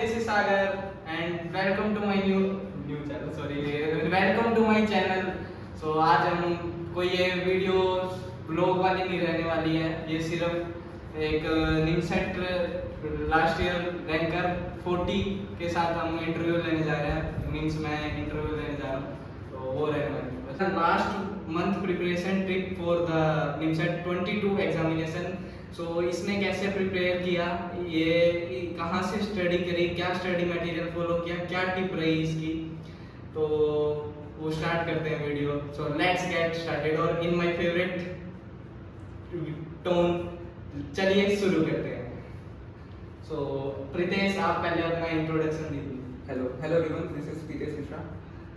this is Sagar and welcome to my new channel. Sorry, welcome to my channel. So आज हम कोई ये video blog वाली नहीं रहने वाली है, ये सिर्फ एक निमसेट लास्ट ईयर रैंकर 40 के साथ हम इंटरव्यू लेने जा रहे हैं। मीन्स मैं इंटरव्यू लेने जा रहा हूँ, तो वो रहने वाली है। Last month preparation trip for the NIMCET 22 examination. So इसने कैसे प्रिपेयर किया, ये कहाँ से स्टडी करी, क्या स्टडी मटेरियल फॉलो किया, क्या टिप रही इसकी, तो वो स्टार्ट करते हैं video. So let's get started. और इन माय फेवरेट टोन चलिए शुरू करते हैं। सो प्रीतेश, आप पहले अपना इंट्रोडक्शन दीजिए। Hello everyone, this is Pritesh Mishra.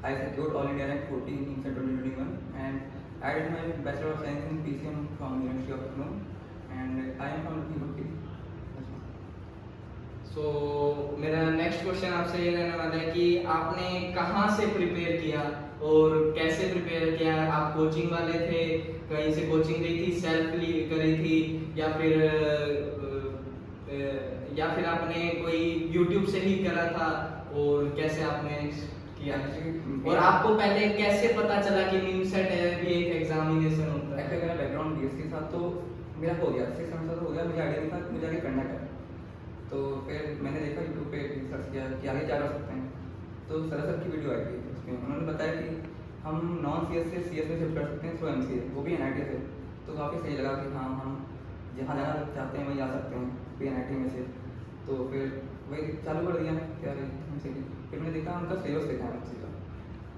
I secured All India Rank 40 in INSET 2021 and I did my Bachelor of Science in PCM from University of Lucknow and I am from Lucknow. सो मेरा next question आपसे ये रहने वाला है कि आपने कहाँ से प्रिपेयर किया और कैसे प्रिपेयर किया। आप कोचिंग वाले थे, कहीं से कोचिंग ली थी, सेल्फ ली करी थी, या फिर आपने कोई यूट्यूब से ही करा था, और कैसे आपने किया? और आपको पहले कैसे पता चला कि निमसेट है भी एक एग्जामिनेशन होता है? एक्चुअली मेरा बैकग्राउंड बीएससी था, तो मेरा हो गया 6 सेमेस्टर हो गया, मुझे आइडिया नहीं था कि मुझे आगे करना क्या है। तो फिर मैंने देखा यूट्यूब पे सर्च किया कि आगे क्या कर सकते हैं, तो सर की वीडियो आई थी, उसमें उन्होंने बताया कि हम नॉन सीएस से सीएस में शिफ्ट कर सकते हैं थ्रू एमसीए, वो भी एनआईटी से। तो काफ़ी सही लगा कि हाँ, हम जहाँ जाना चाहते हैं वहीं जा सकते हैं भी एनआईटी में से। तो फिर वही चालू कर दिया क्या रही एमसीए। फिर मैंने देखा उनका सिलेबस देखा एमसीए का,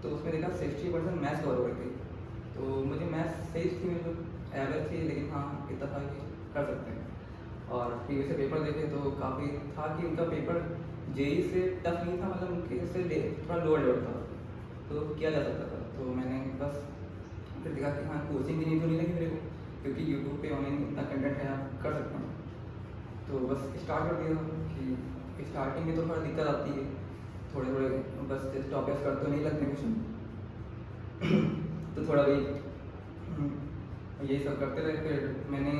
तो उसमें देखा 60% मैथ्स कवर हो गई थी। तो मुझे मैथ्स सही थी, मेरी एवरेज थी, लेकिन हाँ इतना था कि कर सकते हैं। और प्रीवियस से पेपर देखे तो काफ़ी था कि उनका पेपर जेई से टफ नहीं था, मतलब उनके से थोड़ा लोअर लेवल था, तो किया जा सकता था। तो मैंने बस फिर देखा कि हाँ कोचिंग की नीड तो नहीं लगी मेरे को, क्योंकि यूट्यूब पे ऑनलाइन इतना कंटेंट है, आप कर सकते हैं। तो बस स्टार्ट कर दिया कि स्टार्टिंग में तो थोड़ा दिक्कत आती है, थोड़े बस टॉपिक्स कर तो नहीं लगते क्वेश्चन तो थोड़ा भी यही सब करते रहे। फिर मैंने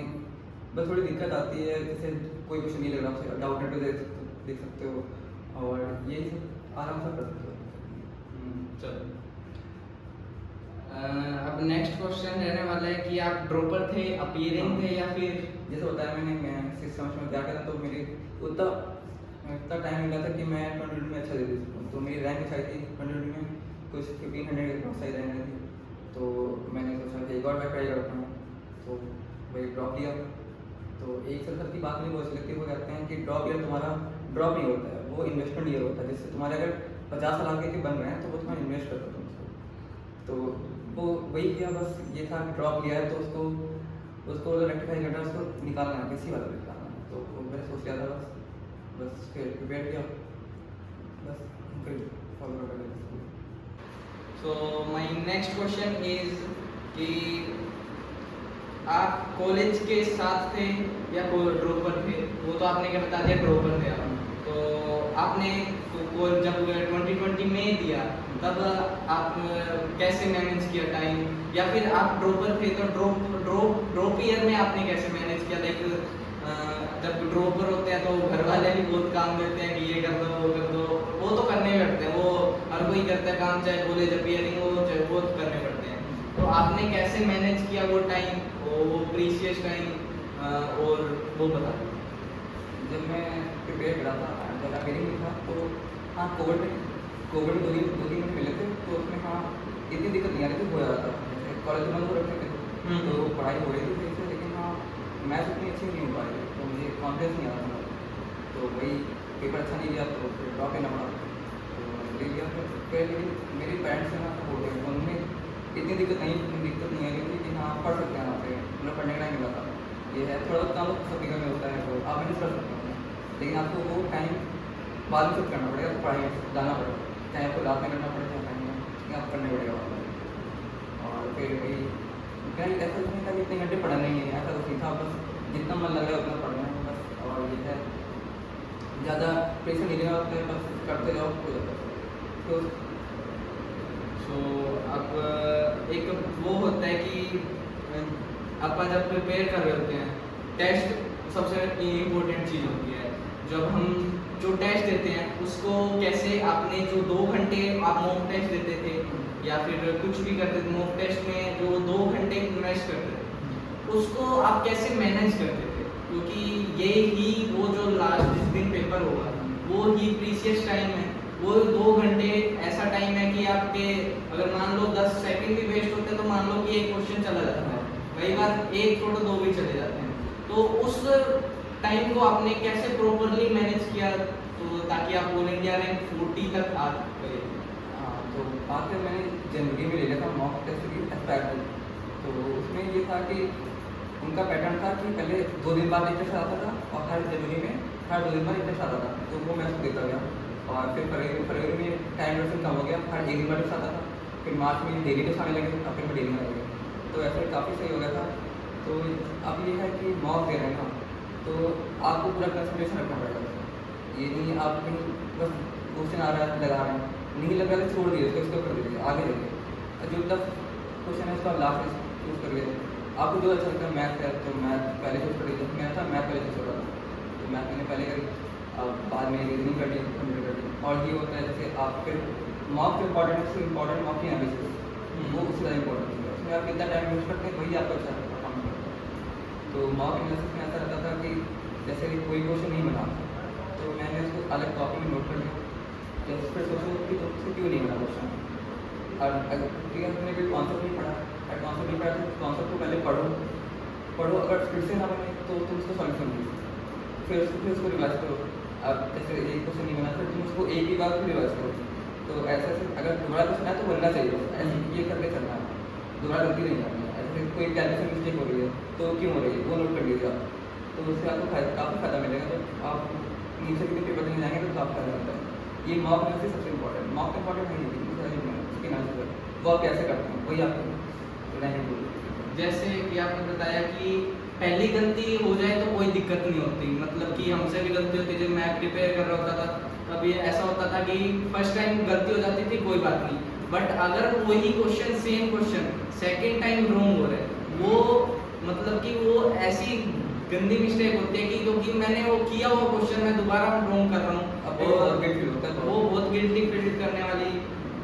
बस थोड़ी दिक्कत आती है, जैसे कोई क्वेश्चन नहीं लग रहा, आपसे डाउट नेट पे देख सकते हो, और यही सब आराम से कर सकते हो। चलो, अब नेक्स्ट क्वेश्चन रहने वाला है कि आप ड्रॉपर थे, अपीयरिंग थे, या फिर जैसे बताया मैंने, मैं 6 सेमेस्टर में क्या करा, तो मेरी उतना टाइम मिला था कि मैं 20 में अच्छा दे सकूँ। तो मेरी रैंक अच्छी थी 20 में, कुछ 1500 के पास सही रैंक थी। तो मैंने सोचा कि एक और बार ट्राई करता हूँ, तो वही ड्रॉप किया। तो एक सर की बात नहीं बहुत लगती, वो कहते हैं कि ड्रॉप ईयर तुम्हारा ड्रॉप नहीं होता है, वो इन्वेस्टमेंट ईयर होता है। जिससे तुम्हारे अगर 50 साल आगे के बन रहे हैं तो वो तुम्हारा इन्वेस्ट करता है तुमको। तो वो वही किया, बस ये था कि ड्रॉप लिया है तो उसको रेक्टिफाई करना, उसको निकालना है, किसी वाला निकालना है। तो वो मैंने सोच लिया था, बस फिर प्रिपेयर किया, बस फिर फॉलो कर लिया। So my next question is कि आप कॉलेज के साथ थे या ड्रॉपर थे? वो तो आपने क्या बता दिया, ड्रॉपर थे आप। तो आपने तो जब 2020 में दिया, तब आप कैसे मैनेज किया टाइम, या फिर आप ड्रॉपर थे तो ड्रॉप ईयर में आपने कैसे मैनेज किया? लाइक जब ड्रॉपर होते हैं तो घर वाले भी बहुत काम देते हैं कि ये कर दो वो कर दो, वो तो करने पड़ते हैं, वो हर कोई करता है काम, चाहे कॉलेज अपीयरिंग हो चाहे वो करने पड़ते हैं। तो आपने कैसे मैनेज किया वो टाइम, वो प्रीशियस टाइम, और वो बता दो। जब मैं प्रिपेयर करा था, जब अपीयरिंग में था, तो हाँ कोविड में 2 दिन मिले थे, तो उसमें हाँ इतनी दिक्कत नहीं आ रही थी, हो जा रहा था। जैसे कॉलेज बंद हो रखे थे तो पढ़ाई हो रही थी सही से, लेकिन हाँ मैथ्स उतनी अच्छी नहीं हो पा रही, तो मुझे कॉन्फिडेंस नहीं आ रहा था। तो वही पेपर अच्छा नहीं दिया, तो फिर ड्रॉप लेना पड़ा। तो ले लिया फिर लेकिन मेरे पेरेंट्स ने सपोर्ट किया, उन्होंने इतनी दिक्कत नहीं आ रही थी कि हाँ पढ़ सकते हैं, यहाँ पे मतलब पढ़ने का टाइम मिला था। ये है थोड़ा बहुत काम सब जगह में होता है, तो आप मैनेज कर सकते हैं, लेकिन आपको वो टाइम बाद में सब करना पड़ेगा, तो पढ़ाई में जाना पड़ेगा, चाहे आपको रात में करना पड़े चाहे टाइम में, लेकिन आप करने पड़ेगा बाद में। और फिर वही कहीं ऐसा कुछ नहीं था कि इतने घंटे पढ़ना ही है, ऐसा कुछ नहीं था, बस जितना मन लग रहा है उतना पढ़ना है बस। और ये है ज़्यादा प्रेशर नहीं लेना होता है, बस करते जाओ हो जाता है। तो अब एक वो होता है कि अपन जब प्रिपेयर कर रहे होते हैं, टेस्ट सबसे इम्पोर्टेंट चीज़ होती है। जब हम जो टेस्ट देते हैं उसको कैसे आपने जो 2 घंटे आप मॉक टेस्ट देते थे या फिर कुछ भी करते थे मॉक टेस्ट में जो 2 घंटे इन्वेस्ट करते थे उसको आप कैसे मैनेज करते थे, क्योंकि ये ही वो जो लास्ट जिस दिन पेपर होगा वो ही प्रीशियस टाइम है, वो 2 घंटे ऐसा टाइम है कि आपके अगर मान लो 10 सेकंड भी वेस्ट होते हैं तो मान लो कि एक क्वेश्चन चला जाता है, कई बार एक छोड़ो 2 भी चले जाते हैं, तो उस टाइम को आपने कैसे प्रॉपरली मैनेज किया तो ताकि आप ऑल इंडिया रैंक 40 तक आ गए? हाँ, तो बात है मैंने जनवरी में ले लिया था मॉक टेस्ट की एस्पैक्ट, तो उसमें ये था कि उनका पैटर्न था कि पहले 2 दिन बाद एक टेस्ट आता था और हर जनवरी में हर 2 दिन बाद एक टेस्ट आता था, तो वो मैं उसको देता गया और फिर फरवरी में टाइम ड्यूरेशन कम हो गया, हर 1 दिन बाद टेस्ट आता था, फिर मार्च में डेली टेस्ट आने लगे, अप्रैल में डेली आने लगे, तो ऐसे काफ़ी सही हो गया था। तो अब ये है कि मॉक दे रहे हैं ना तो आपको पूरा कंसंट्रेशन रखना पड़ेगा, ये नहीं आप कहीं बस क्वेश्चन आ रहा है लगा रहे हैं, नहीं लग रहा है छोड़ दिए उसको कर दीजिए आगे देखिए, जो टफ क्वेश्चन है उसका लास्ट चूज कर लीजिए, आपको जो अच्छा लगता है मैथ है तो मैथ पहले चूज कर लीजिए, मैथ था मैथ पहले चूज कर रहा था तो मैथ मैंने पहले करी, अब बाद में रीजनिंग कर ली कंप्लीट कर ली, और ये होता है जैसे आप फिर मॉक जो इम्पॉर्टेंट मॉक की एनालिसिस वो उससे ज़्यादा इम्पोर्टेंट है, उसमें आप कितना टाइम यूज करते हैं वही आपको अच्छा परफॉर्म करता है। तो मॉक एनालिसिस में ऐसा रहता था कि जैसे कोई क्वेश्चन नहीं बना तो मैंने उसको अलग कॉपी में नोट कर लिया, जैसे फिर सोचो कि तो उससे क्यों नहीं बना क्वेश्चन, और अगर ठीक है हमने कोई कॉन्सेप्ट नहीं पढ़ा तो कॉन्सेप्ट को पहले पढ़ो अगर फिर से ना बने तो तुम उसको सॉल्यूशन दो, फिर उसको रिवाइज करो, अब जैसे एक क्वेश्चन नहीं बना फिर तुम उसको एक ही बार फिर रिवाइज करो, तो ऐसे अगर दोबारा क्वेश्चन है तो बनना चाहिए, ऐसे ये करके चलना है, दोबारा गलती नहीं करनी है, ऐसे कोई कैलकुलेशन मिस्टेक हो रही है तो क्यों हो रही है वो नोट कर लीजिए आप, तो उससे आपको काफ़ी फ़ायदा मिलेगा, जब आप नीचे के पेपर देने जाएंगे तो काफ़ी फ़ायदा मिलता है। ये मॉक एनालिसिस सबसे इम्पोर्टेंट, मॉक इम्पोर्टेंट नहीं है उसकी एनालिसिस वो आप कैसे करते हैं वही आपको नहीं बोल, जैसे कि आपने बताया कि पहली गलती हो जाए तो कोई दिक्कत नहीं होती, मतलब कि हमसे भी गलती होती है, जब मैं प्रिपेयर कर रहा होता था कभी ऐसा होता था कि फर्स्ट टाइम गलती हो जाती थी कोई बात नहीं, बट अगर वही question same question second time wrong हो रहा है वो मतलब कि वो ऐसी गंदी मिस्टेक होती है कि क्योंकि मैंने वो किया हुआ क्वेश्चन मैं दोबारा रॉन्ग कर रहा हूँ, अब और गिल्ट फील होता है, वो बहुत गिल्टी फील करने वाली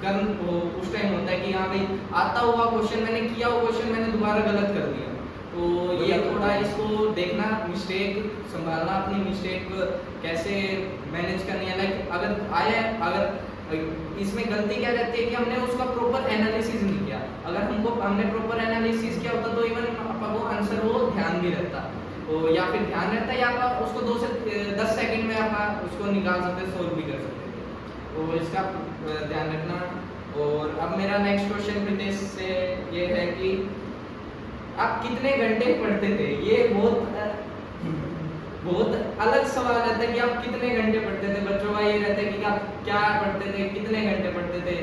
कर्म वो उस टाइम होता है कि हाँ भाई आता हुआ क्वेश्चन मैंने किया हुआ क्वेश्चन मैंने दोबारा गलत कर दिया, तो ये थोड़ा इसको देखना, मिस्टेक संभालना, अपनी मिस्टेक कैसे मैनेज करनी है, लाइक अगर आया अगर इसमें गलती क्या रहती है कि हमने उसका प्रॉपर एनालिसिस नहीं किया, अगर हमने प्रॉपर एनालिसिस किया होता तो इवन आपका वो आंसर वो ध्यान भी रहता, तो या फिर ध्यान रहता है या आप उसको 2 से 10 सेकंड में आप उसको निकाल सकते, सोल्व भी कर सकते थे, तो इसका ध्यान रखना। और अब मेरा नेक्स्ट क्वेश्चन प्रीतेश से ये है कि आप कितने घंटे पढ़ते थे, ये बहुत अलग सवाल रहता है कि आप कितने घंटे पढ़ते थे, बच्चों का ये रहता है कि आप क्या पढ़ते थे, कितने घंटे पढ़ते थे,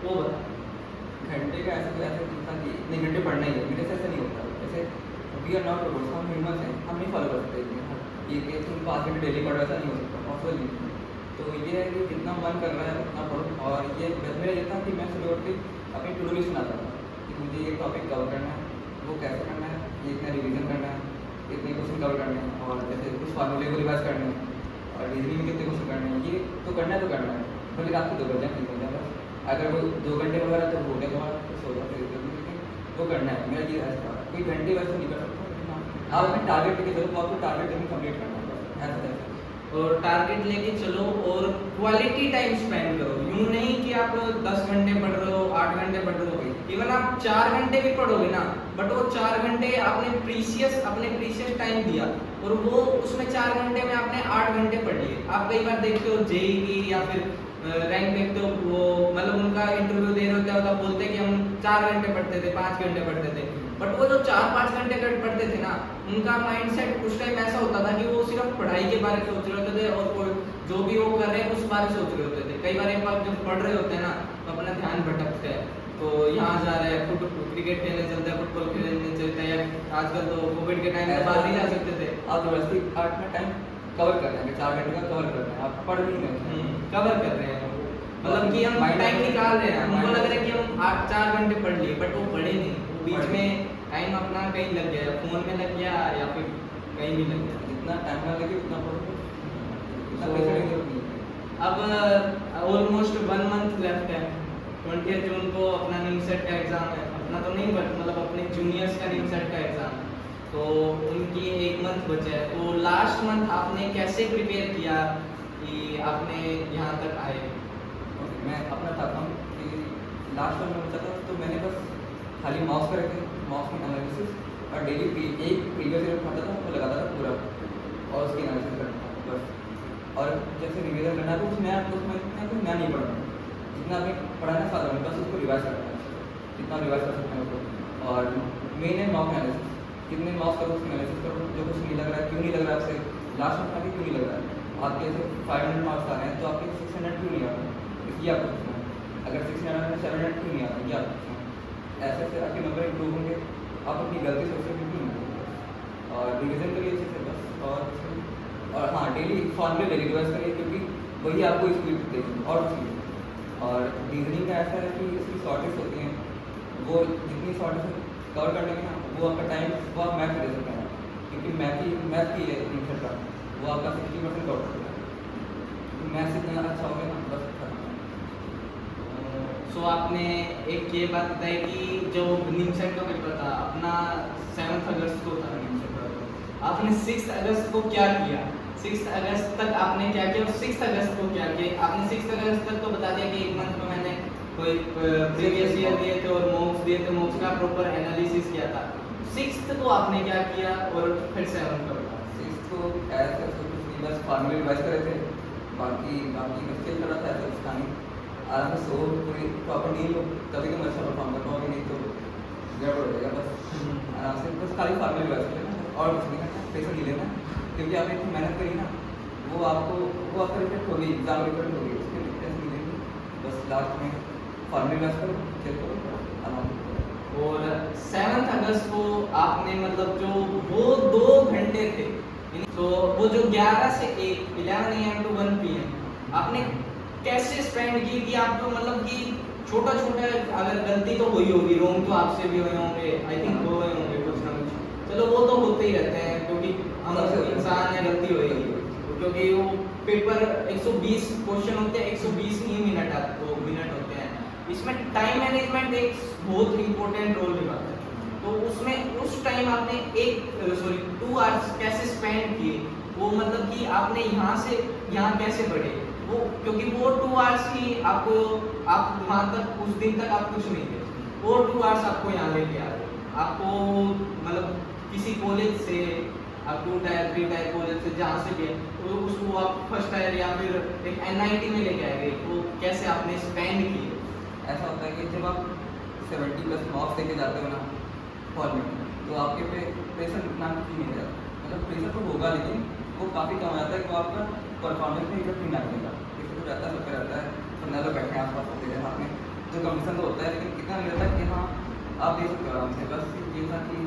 वो बता। घंटे का ऐसा था कि इतने घंटे पढ़ना ही है, मेरे से ऐसा नहीं होता, जैसे वी आर नॉट रोबोट्स, हम ह्यूमंस हैं, हम नहीं फॉलो कर सकते ये तुम 5 घंटे डेली पढ़ो ऐसा नहीं हो सकता, पॉसिबल नहीं, तो ये है कि जितना मन कर रहा है उतना पढ़ो, और ये मेरा ये था कि मैं सुबह उठ के अपनी टू डू लिस्ट बनाता था कि मुझे ये टॉपिक कवर करना है, वो कैसे करना है, ये इतना रिवीजन करना है, इतने क्वेश्चन कवर करने हैं, और जैसे कुछ फार्मूले को रिवाइज करने हैं, और रीजनिंग में कितने क्वेश्चन करने हैं, ये तो करना है, भले रात को 2 बजे नहीं हो जाए, अगर वो 2 घंटे वगैरह तो हो गया तो फिर सो जाते, लेकिन वो करना है, मेरा ये ऐसा कोई घंटे वैसे नहीं कर सकता, आप अपने टारगेट लेके चलो तो आपको टारगेट लेके कंप्लीट करना है ऐसा है, और टारगेट लेके चलो और क्वालिटी टाइम स्पेंड करो, यूं नहीं कि आप 10 घंटे पढ़ रहे हो 8 घंटे पढ़ रहे हो, इवन आप 4 घंटे भी पढ़ोगे ना बट वो 4 घंटे आपने प्रीशियस टाइम दिया और वो उसमें 4 घंटे में आपने 8 घंटे पढ़ लिए। आप कई बार देखते हो जेईई या फिर रैंक देखते हो, वो मतलब उनका इंटरव्यू दे रहे होते हैं तब बोलते हैं कि हम 4 घंटे पढ़ते थे 5 घंटे पढ़ते थे, बट वो जो 4-5 घंटे पढ़ते थे ना उनका माइंडसेट उस टाइम ऐसा होता था कि वो सिर्फ पढ़ाई के बारे में सोच रहे होते थे और कोई जो भी वो कर रहे हैं उस बारे में सोच रहे होते थे। कई बार एक बार जब पढ़ रहे होते हैं ना तो अपना ध्यान भटकता है, तो यहाँ जा रहे हैं क्रिकेट खेलने चलते हैं, फुटबॉल खेलने चलते हैं, आजकल तो कोविड के टाइम में बाहर नहीं जा सकते थे, आप जबरदस्ती 8 में टाइम कवर कर रहे हैं, 4 घंटे का कवर कर रहे हैं, आप पढ़ नहीं रहे हैं, कवर कर रहे हैं, मतलब कि हम टाइम निकाल रहे हैं, हमको लग रहा है कि हम 4 घंटे पढ़ लिए बट वो पढ़े नहीं, वो बीच में टाइम अपना कहीं लग गया, फोन में लग गया या फिर कहीं भी लग गया। जितना टाइम ना लगे उतना पढ़ो, इतना पैसा नहीं अब ऑलमोस्ट 1 मंथ लेफ्ट है। 20 जून को अपना निमसेट का एग्ज़ाम है, अपना तो नहीं बट मतलब अपने जूनियर्स का निमसेट का एग्ज़ाम है, तो उनकी 1 मंथ बचा है। तो लास्ट मंथ आपने कैसे प्रिपेयर किया कि आपने यहाँ तक आए? मैं अपना बताता हूँ कि लास्ट टाइम मैं बचा था तो मैंने बस खाली मॉक्स करे थे, मॉक्स में एनालिसिस और डेली एक प्रीवियस ईयर उठाता था उसको लगाता था पूरा और उसकी एनालिसिस करता था बस। और जैसे रिवीजन करना है तो उसमें आपको उसमें नया नहीं पढ़ना, जितना आपने पढ़ाना साथ में बस उसको रिवाइज करना है, जितना रिवाइज कर सकते हैं उसको। और मेन है मॉक एनालिसिस, कितने मॉक्स करो उसमें एनालिसिस करो, जो कुछ नहीं लग रहा है क्यों नहीं लग रहा है आपसे, लास्ट में आके क्यों नहीं लग रहा है, आपके जैसे 500 मार्क्स आ रहे हैं तो आपके 600 क्यों नहीं आ रहे हैं, ये आपको पूछना है। अगर 600 में 700 क्यों नहीं आ रहे हैं, ये आपको पूछना है। ऐसे ऐसे आपके नंबर इंप्रूव होंगे, आप अपनी गलती से उससे बिल्कुल नहीं करेंगे और रिविजन करिए अच्छे से बस। और हाँ, डेली फॉर्मूले डेली रिवाइज करिए क्योंकि वही आपको स्पीड देगी और कुछ नहीं। और रीजनिंग का ऐसा है कि इसकी शॉर्टेज होती हैं, वो जितनी शॉर्टेज कवर कर लेंगे ना वो आपका टाइम वो आप मैथ दे सकते हैं, क्योंकि मैथ की है इंटर का वो आपका 60% कवर कर देगा। मैथ से इतना अच्छा हो गया ना बस खत्म। सो आपने एक ये बात बताई कि जो निमसेट का पेपर था अपना 7 अगस्त को था निमसेट का, आपने 6 अगस्त को क्या किया? 6 अगस्त तक आपने क्या किया और 6 अगस्त को क्या किया? आपने 6 अगस्त तक तो बता दिया कि 1 मंथ में मैंने कोई प्रीवियस ईयर दिए थे और मॉक्स दिए थे, मॉक्स का प्रॉपर एनालिसिस किया था। 6th को आपने क्या किया और फिर 7th को बता। 6th को ऐसा कुछ नहीं, बस फॉर्मूले रिवाइज करे थे, बाकी मुश्किल कर रहा था ऐसा कुछ नहीं। आराम से सो पूरी प्रॉपर नींद लो तभी तो मैं अच्छा परफॉर्म कर पाऊँगा, नहीं तो गड़बड़ हो जाएगा। बस आराम से बस खाली फॉर्मूले रिवाइज कर लेना और कुछ नहीं करना, पैसा नहीं लेना, क्योंकि आपने इतनी मेहनत करी ना वो आपका रिफ्लेक्ट होगी, एग्जाम रिफ्लेक्ट होगी, उसके लिए टेंशन नहीं लेंगे। बस लास्ट में फॉर्मूले रिवाइज करो, चेक करो, आराम से। और 7 अगस्त को आपने मतलब जो वो 2 घंटे थे, तो वो जो 11 से 1 11 AM to 1 PM आपने कैसे स्पेंड की कि आपको मतलब कि छोटा छोटा अगर गलती तो हुई होगी, रोंग तो आपसे भी हुए होंगे, आई थिंक वो हुए होंगे कुछ ना कुछ, चलो वो तो होते ही रहते हैं क्योंकि हम इंसान है, गलती होएगी। क्योंकि वो पेपर 120 क्वेश्चन होते हैं, 120 ही मिनट आपको मिनट होते हैं, इसमें टाइम मैनेजमेंट एक बहुत इंपॉर्टेंट रोल निभाता है। तो उसमें उस टाइम आपने 2 आवर्स कैसे स्पेंड किए, वो मतलब कि आपने यहाँ से यहाँ कैसे बढ़े वो, क्योंकि वो 2 आवर्स ही आपको आप वहाँ तक उस दिन तक आप कुछ नहीं थे, वो 2 आवर्स आपको यहाँ लेके आ गए, आपको मतलब किसी कॉलेज से आप 2 टायर 3 टायर कॉलेज से जहाँ से भी है तो उसको आप फर्स्ट टायर या फिर एक NIT में लेके आए गए, तो कैसे आपने स्पेंड किए? ऐसा होता है कि जब आप 70+ मार्क्स लेके जाते हो ना फॉल में, तो आपके पे प्रेशर इतना कुछ नहीं रहता, मतलब प्रेशर तो होगा लेकिन वो काफ़ी कम हो जाता है कि वो आपका परफॉर्मेंस में इफेक्ट नहीं डालेगा। प्रेशर तो रहता है, सब पे रहता है, 15 लोग बैठे हैं आस पास होते हैं हाथ में, तो कंपटीशन तो होता है लेकिन इतना नहीं रहता कि हाँ आप देख सकते हो आराम से। बस ये था कि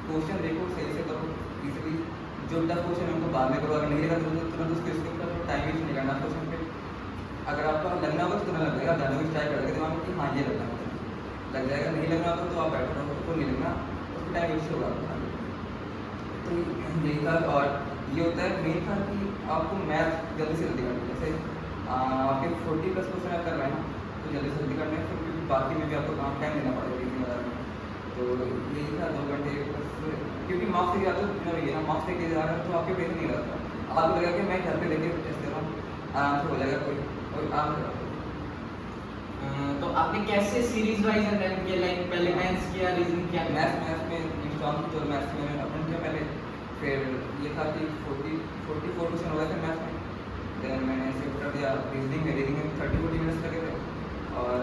क्वेश्चन देखो सही से करो, इजीली जो टफ क्वेश्चन है उनको बाद में करो, अगर नहीं लगा तो तुरंत उसके ऊपर टाइम वेस्ट नहीं करना क्वेश्चन पे। अगर आपका लगना होगा तो तुम्हें लग जाएगा, जानने की ट्राई कर देगा दिमाग में कि हाँ ये लगना लग जाएगा, नहीं लगना होगा तो आप बैठो रहो, उसको नहीं लगना उसको टाइम वेस्ट होगा। तो यही था। और ये होता है मेन था कि आपको मैथ जल्दी से जल्दी करना है, जैसे आपके 40+ क्वेश्चन आप कर रहे हैं ना तो जल्दी से जल्दी करना है, फिर क्योंकि बाकी में भी आपको काम टाइम देना पड़ेगा रीजनिंग वगैरह में। तो यही था 2 घंटे बस, क्योंकि मार्क्स लेके जाते हो ये ना, मार्क्स लेके जा रहे हो तो आपके पेपर नहीं रहता, आपको लगेगा कि मैं घर पे लेके टेस्ट दे रहा हूँ, आराम से हो जाएगा, कोई आराम से। तो आपने कैसे सीरीज वाइज अटेम्प्ट किया, लाइक पहले मैथ्स किया, रीजनिंग किया? मैथ्स में इंस्टॉल की, जो मैथ्स में अटेम्प्ट किया पहले, फिर ये था कि 44 क्वेश्चन हो गए थे मैथ्स में, देन मैंने शिफ्ट कर दिया रीजनिंग में 30-40 मिनट्स लगे थे। और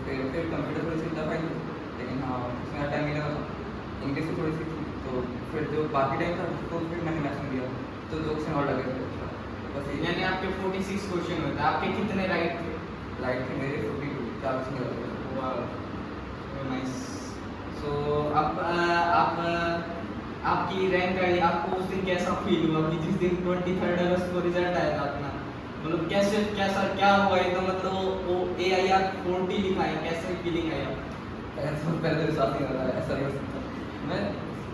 फिर कंप्यूटर थोड़ी सी टफ आई थी, लेकिन हाँ उसमें टाइम नहीं लगा था, इंग्लिश भी थोड़ी सी थी, तो फिर जो बाकी टाइम था उसको फिर मैंने मैथ्स में दिया, तो 2 क्वेश्चन और लगे थे। बस यानी आपके 46 क्वेश्चन होते हैं, आपके कितने राइट थे? राइट थे मेरे 42, 4 क्वेश्चन लगे थे। वाह नाइस। सो आप आपकी रैंक आई, आपको उस दिन कैसा फील हुआ कि जिस दिन 23 अगस्त को रिजल्ट आया था अपना, मतलब कैसा क्या हुआ एकदम, मतलब वो AIR 40 लिखा है, कैसे फीलिंग आई आपको? पहले विश्वास नहीं कर रहा है, ऐसा नहीं हो सकता। मैं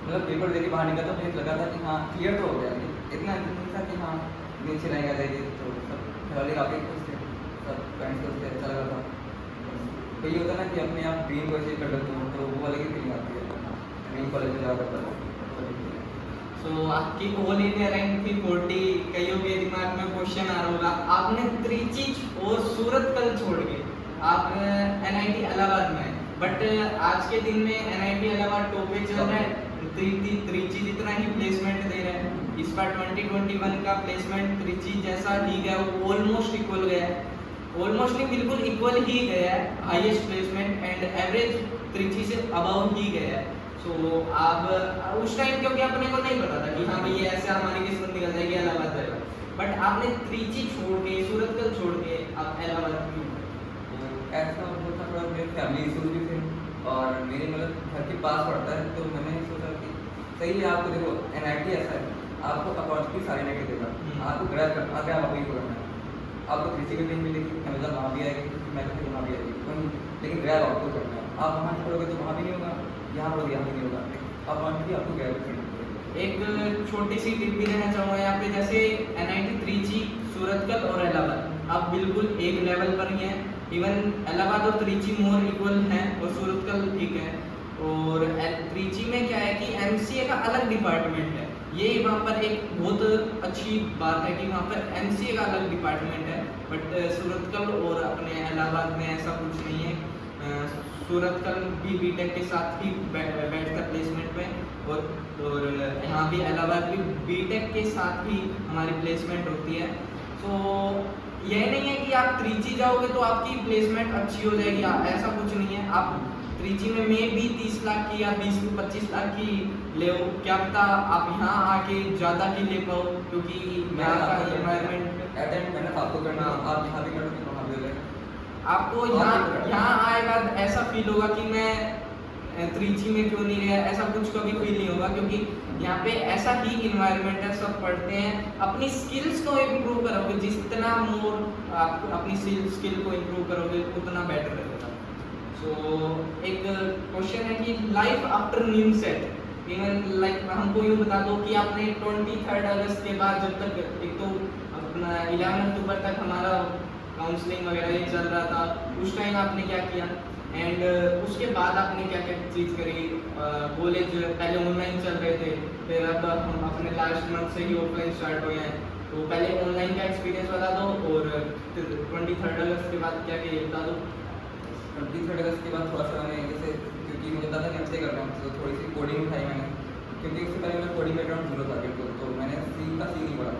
मतलब पेपर दे के बाहर निकला तो मुझे लगा था कि हाँ क्लियर तो हो गया, इतना नहीं था कि हाँ नीचे रहेगा जाएगी, तो सब घर वाले काफ़ी खुश थे, सब फ्रेंड्स खुश थे, अच्छा लगा था। तो ये होता है ना कि अपने आप ड्रीम को अचीव कर लेते हो तो वो अलग ही फीलिंग आती है, ड्रीम कॉलेज में जाकर पता। सो आपकी ऑल इंडिया रैंक थी 40, कईयों के दिमाग में क्वेश्चन आ रहा होगा, आपने त्रिची और सूरत कल छोड़ के आप एनआईटी इलाहाबाद में, बट आज के दिन में एनआईटी इलाहाबाद टॉप पे चल रहा है, त्रिची जितना ही प्लेसमेंट दे रहा है। इस बार 2021 का प्लेसमेंट त्रिची जैसा ही गया, वो ऑलमोस्ट इक्वल गया है, ऑलमोस्ट नहीं बिल्कुल इक्वल ही गया है, highest placement and average Trichy से अबव ही गया है। सो आप उस टाइम क्योंकि अपने को नहीं पता था कि हाँ भाई ये ऐसे हमारी किस्मत निकल जाएगी इलाहाबाद जाएगा, बट आपने त्रिची छोड़ के सूरत कल छोड़ के आप इलाहाबाद क्यों? ऐसा होता थोड़ा मेरे फैमिली इशूज भी थे और मेरे मतलब घर के पास पड़ता है, तो मैंने सोचा कि सही है, आपको देखो एनआईटी ऐसा है, आपको अपॉर्चुनिटी सारी एनआईटी देगा, आपको ग्रैब कर आगे आप वही करना है, आपको त्रिची में नहीं मिलेगी, हमेशा वहाँ भी आएगी, मैं तो वहाँ भी आएगी वहीं, लेकिन ग्रैब आपको करना है। आप वहाँ छोड़ोगे तो वहाँ भी नहीं होगा, यहाँ पढ़ोगे यहाँ भी नहीं होगा, अपॉर्चुनिटी आपको ग्रैब करनी पड़ेगी। एक छोटी सी टिप भी देना चाहूँगा यहाँ पे, जैसे एनआईटी त्रिची, सूरतकल और इलाहाबाद अब बिल्कुल एक लेवल पर ही है, इवन इलाहाबाद और त्रिची मोर इक्वल हैं और सूरतकल ठीक है। और त्रिची में क्या है कि एमसीए का अलग डिपार्टमेंट है, ये वहाँ पर एक बहुत अच्छी बात है कि वहाँ पर एमसीए का अलग डिपार्टमेंट है, बट सूरतकल और अपने इलाहाबाद में ऐसा कुछ नहीं है। सूरतकल भी बीटेक के साथ ही बैठता प्लेसमेंट में और यहाँ भी इलाहाबाद भी बीटेक के साथ ही हमारी प्लेसमेंट होती है। तो यह नहीं है कि आप त्रिची जाओगे तो आपकी प्लेसमेंट अच्छी हो जाएगी, ऐसा कुछ नहीं है। आप त्रिची में भी 30 लाख की या 20 से 25 लाख की ले, क्या पता आप यहाँ आके ज़्यादा की ले पाओ, क्योंकि यहाँ का एनवायरनमेंट अटेंड मैंने आपको करना, आप यहाँ भी करोगे तो वहाँ भी हो जाएगा। आपको यहाँ आए बाद ऐसा फील होगा कि मैं त्रिची में क्यों नहीं गया, ऐसा कुछ कभी फील नहीं होगा, क्योंकि यहाँ पे ऐसा ही इन्वायरमेंट है, सब पढ़ते हैं, अपनी स्किल्स को इम्प्रूव करोगे, जितना मोर आप अपनी स्किल को इम्प्रूव करोगे उतना बेटर रहेगा। सो एक क्वेश्चन है कि life after new set, even like हमको यूँ बता दो कि आपने 23 अगस्त के बाद जब तक एक तो अपना 11 अक्टूबर तक हमारा काउंसलिंग वगैरह ये चल रहा था, उस टाइम आपने क्या किया एंड उसके बाद आपने क्या क्या चीज़ करी। कॉलेज पहले ऑनलाइन चल रहे थे, फिर अब हम अपने लास्ट मंथ से ही ऑफलाइन स्टार्ट हुए हैं, तो पहले ऑनलाइन का एक्सपीरियंस बता दो और 23 अगस्त के बाद क्या किया बता दो। 23 अगस्त के बाद थोड़ा सा मैंने जैसे, क्योंकि मुझे पता था कि हमसे कर रहा हूँ, तो थोड़ी सी कोडिंग उठाई मैंने, क्योंकि उससे पहले मेरा कोडिंग बैकग्राउंड जीरो था बिल्कुल, तो मैंने सी का सी नहीं पढ़ा,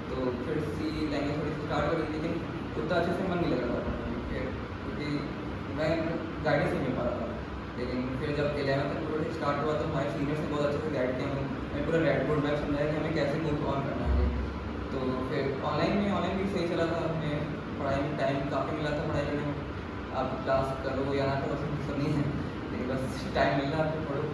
तो फिर सी लैंग्वेज थोड़ी सी स्टार्ट करी, लेकिन उतना अच्छे से मन नहीं लग रहा था क्योंकि मैं गाइडेंस नहीं मिल पा रहा था। लेकिन फिर जब 11th अक्टूबर से स्टार्ट हुआ तो हमारे सीनियर्स ने बहुत अच्छे से गाइड किया, मैं पूरा रेड बोर्ड मैप समझाया कि हमें कैसे मूव ऑन करना है। तो फिर ऑनलाइन भी सही चला था, हमें पढ़ाई में टाइम काफ़ी मिला था पढ़ाई करने में, आप क्लास करो या ना करो सब नहीं है, लेकिन बस टाइम मिल रहा आपको पढ़ो।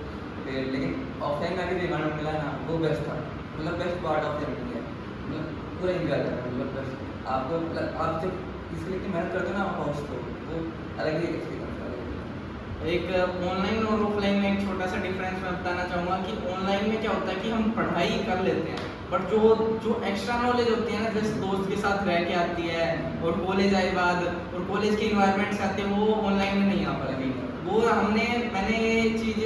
फिर लेकिन ऑफलाइन में भी जो इन्वायरमेंट मिला ना वो बेस्ट था, मतलब बेस्ट पार्ट ऑफ जर्नी है, मतलब पूरा इंजॉय करना, मतलब बेस्ट आपको आप जब इसके लिए मेहनत करते हो ना आप पहुँच तो वो अलग ही एक्सपीरियंस है। एक ऑनलाइन और ऑफलाइन में एक छोटा सा डिफरेंस मैं बताना चाहूँगा कि ऑनलाइन में क्या होता है कि हम पढ़ाई कर लेते हैं, बट जो एक्स्ट्रा नॉलेज होती है ना, जैसे दोस्त के साथ रह के आती है और कॉलेज आए बाद और कॉलेज के इन्वायरमेंट से आते हैं, वो ऑनलाइन में नहीं आ पाएगी। वो मैंने ये चीज़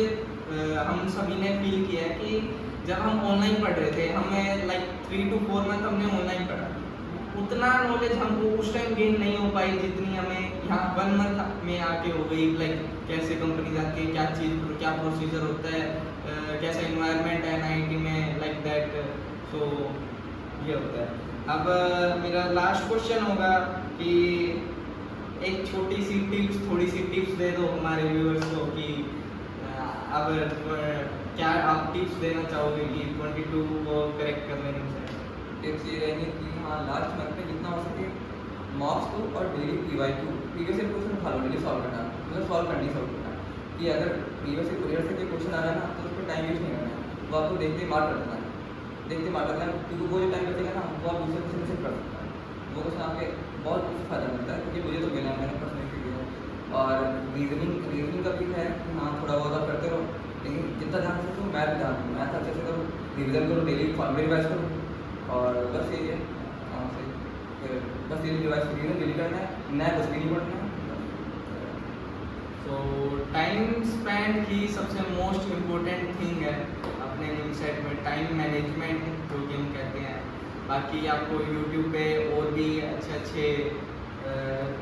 हम सभी ने फील किया है कि जब हम ऑनलाइन पढ़ रहे थे, हमें लाइक 3 to 4 मंथ हमने ऑनलाइन पढ़ा, उतना नॉलेज हमको उस टाइम गेन नहीं हो पाई जितनी हमें यहाँ 1 मंथ में आके हो गई। लाइक कैसे कंपनी जाती है, क्या चीज़ क्या प्रोसीजर होता है, कैसा इन्वायरमेंट है एनआईटी में, लाइक दैट। सो ये होता है। अब मेरा लास्ट क्वेश्चन होगा कि एक छोटी सी टिप्स, थोड़ी सी टिप्स दे दो हमारे व्यूअर्स को कि अब क्या आप टिप्स देना चाहोगे कि 22 को करेक्ट करने में। टिप्स ये रहेंगे कि हाँ लास्ट मंथ में जितना हो सके मॉक्स को और daily PYQ previous year question उठा लो, डेली सॉल्व करना, मतलब सॉल्व करना कि अगर प्रीवियस ईयर से कोई क्वेश्चन आ रहा है ना तो उस पर टाइम वेस्ट नहीं करना है, वो आपको देखते मार्क कर देना है, देखते मार्क करना है, क्योंकि वो जो टाइम बचेगा ना वो आप दूसरे क्वेश्चन से कर सकते हैं, वो क्वेश्चन आपके बहुत कुछ फायदा मिलता है, क्योंकि मुझे तो मिला, मैंने पर्सनली फील किया। और रीजनिंग का भी है कि हाँ थोड़ा बहुत आप करते रहो, लेकिन जितना ध्यान से तो मैथ अच्छे से करो, रिविजन करो, डेली फॉर्मूले रिवाइज करो, और बस यही है। फिर बस ये डिवाइस को डिलीट करना है, नया कुछ भी नहीं पढ़ना है। तो टाइम स्पेंड की सबसे मोस्ट इम्पोर्टेंट थिंग है अपने न्यूज सेट में टाइम मैनेजमेंट, जो कि हम कहते हैं। बाकी आपको यूट्यूब पे और भी अच्छे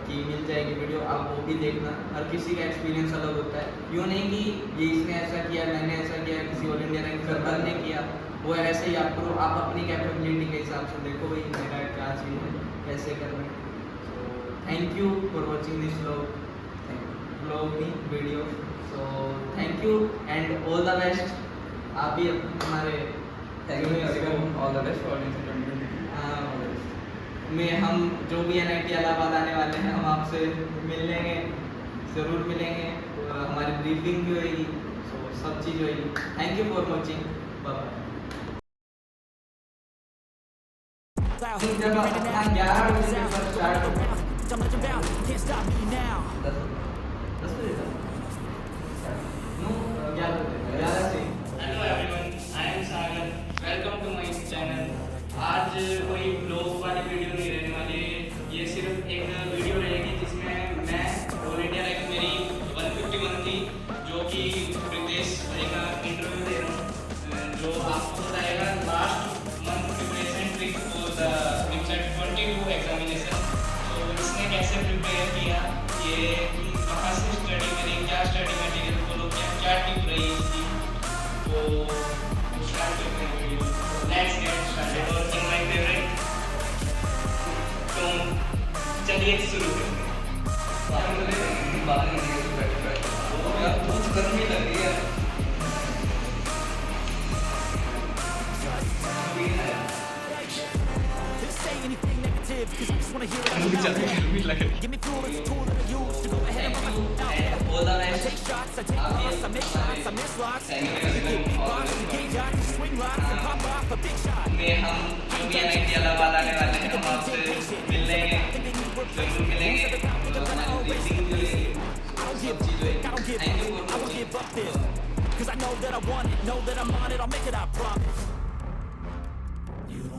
की मिल जाएगी वीडियो, आप वो भी देखना। हर किसी का एक्सपीरियंस अलग होता है, यूँ नहीं कि ये इसने ऐसा किया, मैंने ऐसा किया, किसी ऑल इंडिया रैंक सरदार ने किया, वो ऐसे ही आप करो। आप अपनी कैपेबिलिटी के हिसाब से देखो भाई मेरा क्या चीज़ है, कैसे करना है। So thank you for watching this blog video. So thank you and all the best. आप ही हमारे thank you everyone, all the best for 2020। में हम जो भी NIT इलाहाबाद आने वाले हैं, हम आपसे मिल लेंगे, ज़रूर मिलेंगे। हमारी ब्रीफिंग भी होगी, सो सब चीज़ होगी। Thank you for watching, bye. जब अपना 11 बजे के बाद स्टार्ट होगा, 10 बजे तक, नो 11 बजे, 11 से। Hello everyone, I am Sagar, welcome to my channel. आज कोई ब्लॉग वाली वीडियो नहीं रहने वाली है, ये सिर्फ एक वीडियो रहेगी जिसमें मैं ऑल इंडिया रैंक मेरी 151 थी, जो कि प्रीवियस का इंटरव्यू दे रहा हूँ, जो आपको बताएगा last month preparation trick for the NIMSET 22 examination. तो इसने कैसे प्रिपेयर किया, ये कहाँ से स्टडी करी, क्या स्टडी मटेरियल फॉलो किया, क्या टिप रही इसकी, तो स्टार्ट करते हैं वीडियो। Let's get started. और इन माय फेवरेट, तो चलिए शुरू करते हैं। बात नहीं है तो यार कुछ गर्मी लग रही है। हम जो भी NIT इलाहाबाद आने वाले हैं, हम आपसे मिल लेंगे, जरूर मिलेंगे। तो हमारी ब्रीफिंग भी होगी, सब चीज़ होगी। Thank you for watching. Cause I know that I want it, know that I'm on it, I'll make it, I promise.